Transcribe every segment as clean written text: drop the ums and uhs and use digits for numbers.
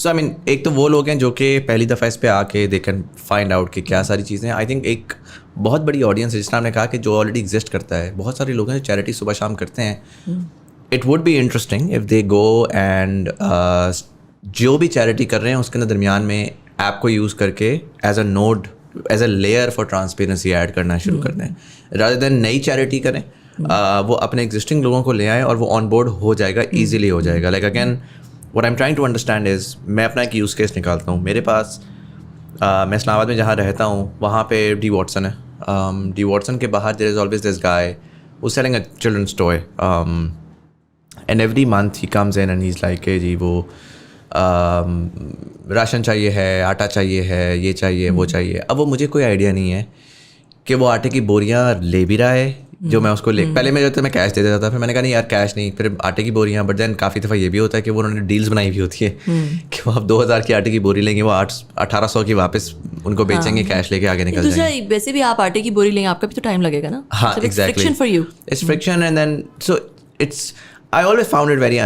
So I mean एक तो वो लोग हैं जो कि पहली दफ़ा इस पे आके दे कैन फाइंड आउट कि क्या सारी चीज़ें। आई थिंक एक बहुत बड़ी ऑडियंस है, जिस तरह आपने कहा कि जो ऑलरेडी एग्जिस्ट करता है, बहुत सारे लोग हैं जो चैरिटी सुबह शाम करते हैं। It would be interesting if they go and जो भी चैरिटी कर रहे हैं उसके अंदर दरमियान में ऐप को यूज़ करके as a node, as a layer for transparency add करना शुरू कर दें, रादर देन नई चैरिटी करें। वो अपने एग्जिस्टिंग लोगों को ले आए और वो ऑन बोर्ड हो जाएगा, ईजिली हो जाएगा। Like again what I am trying to understand is, मैं अपना एक यूज़ केस निकालता हूँ। मेरे पास मैं इस्लामाबाद में जहाँ रहता हूँ वहाँ पे डी वॉटसन है। डी वॉटसन के बाहर there is always this guy who selling a children's toy and every month he comes in and he is like ji वो राशन चाहिए है, आटा चाहिए है, ये चाहिए वो चाहिए। अब वो मुझे कोई आइडिया नहीं है कि वो आटे की बोरियाँ ले भी रहा है जो मैं उसको ले, पहले मैं जो था मैं कैश दे देता था, फिर मैंने कहा नहीं यार कैश नहीं, फिर आटे की बोरियाँ। बट देन काफ़ी दफ़ा ये भी होता है कि वो उन्होंने डील्स बनाई हुई होती है कि वो आप 2000 की आटे की बोरी लेंगे, वो 1800 की वापस उनको बेचेंगे, कैश लेके आगे निकल जाएंगे। वैसे भी आप आटे की बोरी लेंगे, आपका भी तो टाइम लगेगा ना। हाँ exactly, it's friction and then so it's I always found it very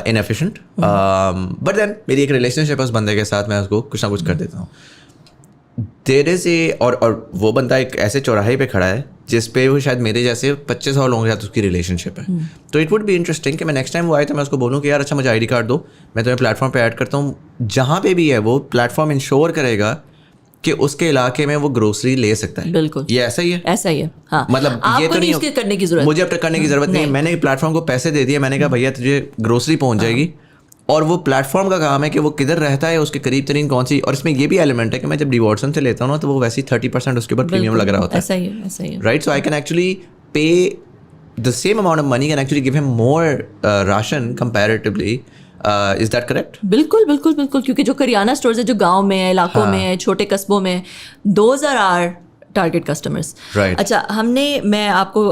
inefficient. But then मेरी एक रिलेशनशिप है उस बंदे के साथ, मैं उसको कुछ ना कुछ कर देता हूँ। There is a और वो बंदा एक ऐसे चौराहे पे खड़ा है जिस पे वो शायद मेरे जैसे 2500 लोगों के साथ उसकी रिलेशनशिप है। तो इट वुड बी इंटरेस्टिंग कि मैं नेक्स्ट टाइम वो आए तो मैं उसको बोलूँ कि यार अच्छा मुझे ID कार्ड दो, मैं तुम्हें प्लेटफॉर्म पे ऐड करता हूँ। जहाँ पे भी है वो प्लेटफॉर्म इंश्योर करेगा कि उसके इलाके में वो ग्रोसरी ले सकता है। बिल्कुल, ये ऐसा ही है, ऐसा ही है। हाँ, मतलब ये तो नहीं करने की जरूरत, मुझे अब तक करने की जरूरत नहीं है। मैंने प्लेटफॉर्म को पैसे दे दिए, मैंने कहा भैया तुझे ग्रोसरी पहुंच जाएगी, और वो प्लेटफॉर्म का काम है कि वो किधर रहता है, उसके करीब तरीन कौन सी। और इसमें ये भी एलिमेंट है कि मैं जब डिवॉर्सन से लेता हूँ ना तो वो वैसे ही 30% उसके ऊपर प्रीमियम लग रहा होता है। ऐसा ही है, ऐसा ही है, right. So I can actually pay the same amount of money, can actually give him more ration comparatively. Is that correct? बिल्कुल बिल्कुल बिल्कुल, क्योंकि जो करियाना स्टोर्स है जो गांव में है, इलाकों में है, छोटे कस्बों में, those are our target customers. अच्छा, मैं आपको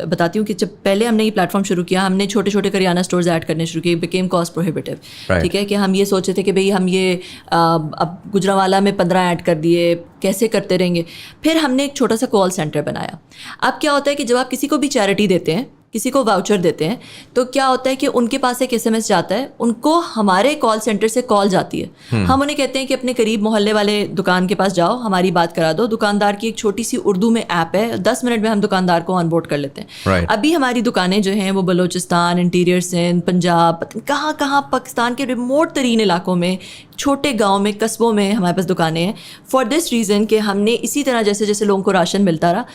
बताती हूँ कि जब पहले हमने ये प्लेटफॉर्म शुरू किया, हमने छोटे छोटे करियाना स्टोर्स ऐड करने शुरू किए, बिकेम कॉस्ट प्रोहिबिटिव। ठीक है, कि हम ये सोचे थे कि भाई हम ये अब गुजरांवाला में 15 ऐड कर दिए, कैसे करते रहेंगे। फिर हमने एक छोटा सा कॉल सेंटर बनाया। अब क्या होता है कि जब आप किसी को भी चैरिटी देते हैं, किसी को वाउचर देते हैं, तो क्या होता है कि उनके पास एक SMS जाता है, उनको हमारे कॉल सेंटर से कॉल जाती है। हम उन्हें कहते हैं कि अपने करीब मोहल्ले वाले दुकान के पास जाओ, हमारी बात करा दो। दुकानदार की एक छोटी सी उर्दू में ऐप है, 10 मिनट में हम दुकानदार को ऑनबोर्ड कर लेते हैं। अभी हमारी दुकानें जो हैं वो बलोचिस्तान, इंटीरियर सिंध, पंजाब, कहाँ कहाँ पाकिस्तान के रिमोट तरीन इलाकों में, छोटे गाँव में, कस्बों में हमारे पास दुकानें हैं। फॉर दिस रीज़न कि हमने इसी तरह जैसे जैसे लोगों को राशन मिलता रहा,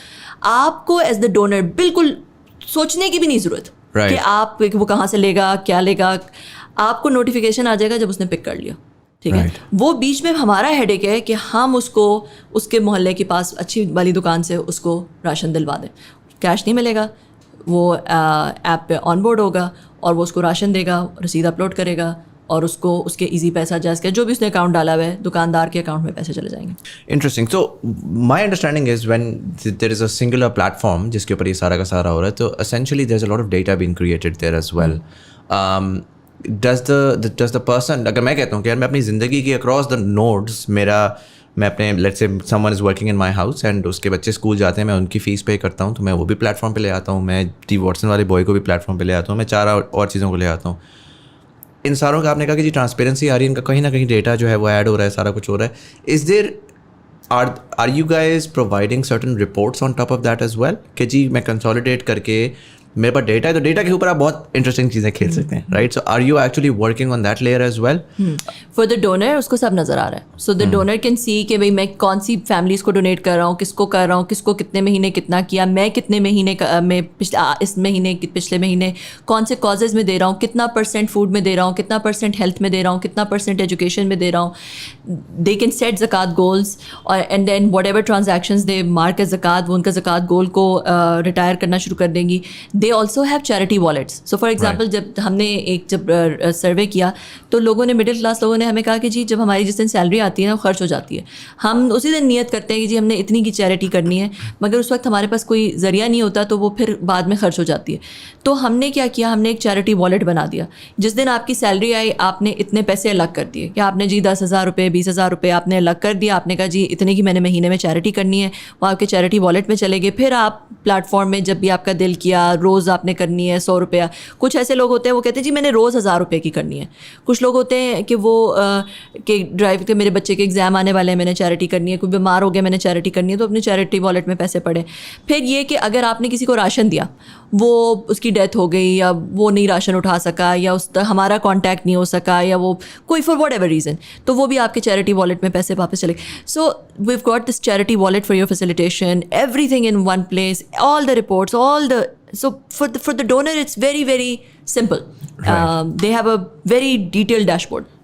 आपको एज द डोनर बिल्कुल सोचने की भी नहीं ज़रूरत कि आप वो कहाँ से लेगा, क्या लेगा। आपको नोटिफिकेशन आ जाएगा जब उसने पिक कर लिया। ठीक है, वो बीच में हमारा हेडेक है कि हम उसको उसके मोहल्ले के पास अच्छी वाली दुकान से उसको राशन दिलवा दें। कैश नहीं मिलेगा, वो ऐप पे ऑनबोर्ड होगा और वो उसको राशन देगा, रसीद अपलोड करेगा और उसको उसके इजी पैसा जायज़ कर, जो भी उसने अकाउंट डाला हुआ है दुकानदार के अकाउंट में पैसे चले जाएंगे। Interesting. So my understanding is when there is a singular platform जिसके ऊपर ये सारा का सारा हो रहा है, तो essentially there is a lot of data being created there as well. Does the person, अगर मैं कहता हूँ कि यार मैं अपनी ज़िंदगी की अक्रॉस द नोड्स, मैं अपने let's say someone is working in my house and उसके बच्चे स्कूल जाते हैं, मैं उनकी फ़ीस पे करता हूँ, तो मैं वो भी प्लेटफॉर्म पे ले आता हूँ। मैं डी वॉटसन वाले बॉय को भी प्लेटफॉर्म पे ले आता हूँ, मैं 4 और चीज़ों को ले आता हूँ। इन सारों का आपने कहा कि जी ट्रांसपेरेंसी आ रही है, इनका कहीं ना कहीं डेटा जो है वो ऐड हो रहा है, सारा कुछ हो रहा है। Is there are you guys providing certain reports on top of that as well कि जी मैं कंसोलिडेट करके मेरे पास डेटा है, तो डेटा के ऊपर आप बहुत इंटरेस्टिंग चीज़ें खेल सकते हैं, right? So are you actually working on that layer as well? For the donor उसको सब नज़र आ रहा है। So the donor can see कि भाई मैं कौन सी फैमिलीज़ को डोनेट कर रहा हूँ, किसको कर रहा हूँ, किसको कितने महीने कितना किया, मैं कितने महीने में इस महीने पिछले महीने कौन से कॉजेज़ में दे रहा हूँ, कितना % फूड में दे रहा हूँ, कितना % हेल्थ में दे रहा हूँ, कितना % एजुकेशन में दे रहा हूँ। दे कैन सेट ज़कात गोल्स और and then whatever transactions they mark as ज़कात, वो उनका ज़कात गोल को रिटायर करना शुरू कर देंगी। They also have charity wallets. So for example जब हमने जब सर्वे किया तो लोगों ने, मिडिल क्लास लोगों ने हमें कहा कि जी जब हमारी जिस दिन सैलरी आती है ना वो खर्च हो जाती है, हम उसी दिन नियत करते हैं कि जी हमने इतनी की चैरिटी करनी है, मगर उस वक्त हमारे पास कोई ज़रिया नहीं होता तो वो फिर बाद में खर्च हो जाती है। तो हमने क्या किया, हमने एक चैरिटी वॉलेट बना दिया। जिस दिन आपकी सैलरी आई आपने इतने पैसे अलग कर दिए, कि आपने जी 10,000 रुपये 20,000 रुपये आपने अलग कर दिया, आपने कहा जी इतने की मैंने महीने में चैरिटी करनी है, वो आपके चैरिटी वॉलेट में चले गए। फिर आप प्लेटफॉर्म में जब भी आपका दिल किया, रोज़ आपने करनी है 100 रुपया। कुछ ऐसे लोग होते हैं वो कहते हैं जी मैंने रोज़ 1000 रुपये की करनी है। कुछ लोग होते हैं कि वो कि ड्राइव के मेरे बच्चे के एग्ज़ाम आने वाले हैं, मैंने चैरिटी करनी है, कोई बीमार हो गया मैंने चैरिटी करनी है, तो अपनी चैरिटी वॉलेट में पैसे पड़े। फिर ये कि अगर आपने किसी को राशन दिया, वो उसकी डेथ हो गई या वो नहीं राशन उठा सका या उस हमारा कांटेक्ट नहीं हो सका या वो कोई फॉर वॉट एवर रीज़न, तो वो भी आपके चैरिटी वॉलेट में पैसे वापस चले। So we've got this charity wallet for your facilitation, everything in one place, all the reports, all the so for the donor it's very very simple. They have a very detailed dashboard.